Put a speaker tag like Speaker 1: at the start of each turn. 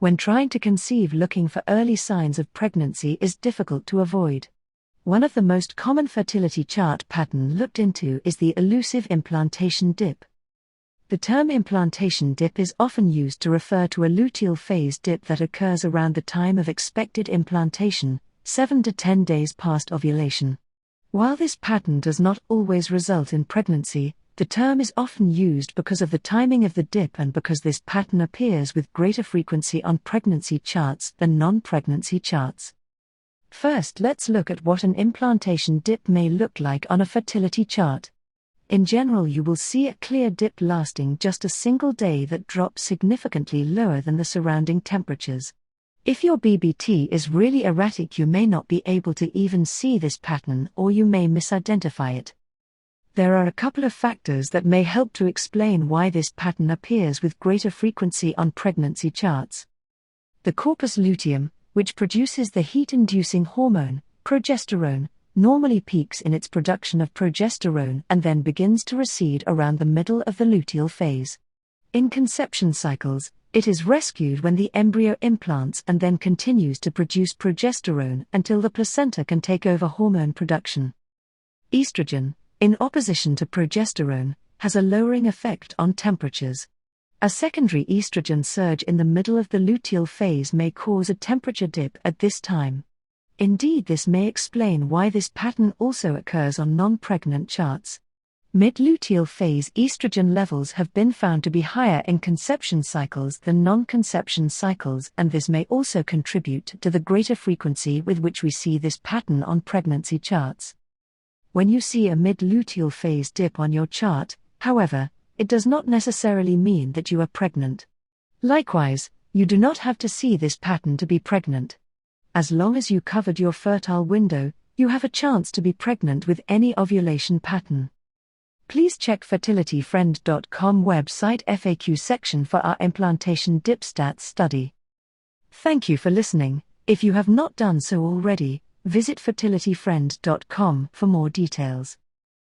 Speaker 1: when trying to conceive, looking for early signs of pregnancy is difficult to avoid. One of the most common fertility chart pattern looked into is the elusive implantation dip. The term implantation dip is often used to refer to a luteal phase dip that occurs around the time of expected implantation, 7 to 10 days past ovulation. While this pattern does not always result in pregnancy, the term is often used because of the timing of the dip and because this pattern appears with greater frequency on pregnancy charts than non-pregnancy charts. First, let's look at what an implantation dip may look like on a fertility chart. In general, you will see a clear dip lasting just a single day that drops significantly lower than the surrounding temperatures. If your BBT is really erratic, you may not be able to even see this pattern, or you may misidentify it. There are a couple of factors that may help to explain why this pattern appears with greater frequency on pregnancy charts. The corpus luteum, which produces the heat-inducing hormone, progesterone, normally peaks in its production of progesterone and then begins to recede around the middle of the luteal phase. In conception cycles, it is rescued when the embryo implants and then continues to produce progesterone until the placenta can take over hormone production. Estrogen, in opposition to progesterone, has a lowering effect on temperatures. A secondary estrogen surge in the middle of the luteal phase may cause a temperature dip at this time. Indeed, this may explain why this pattern also occurs on non-pregnant charts. Mid-luteal phase estrogen levels have been found to be higher in conception cycles than non-conception cycles, and this may also contribute to the greater frequency with which we see this pattern on pregnancy charts. When you see a mid-luteal phase dip on your chart, however, it does not necessarily mean that you are pregnant. Likewise, you do not have to see this pattern to be pregnant. As long as you covered your fertile window, you have a chance to be pregnant with any ovulation pattern. Please check fertilityfriend.com website FAQ section for our implantation dip stats study. Thank you for listening. If you have not done so already, visit fertilityfriend.com for more details.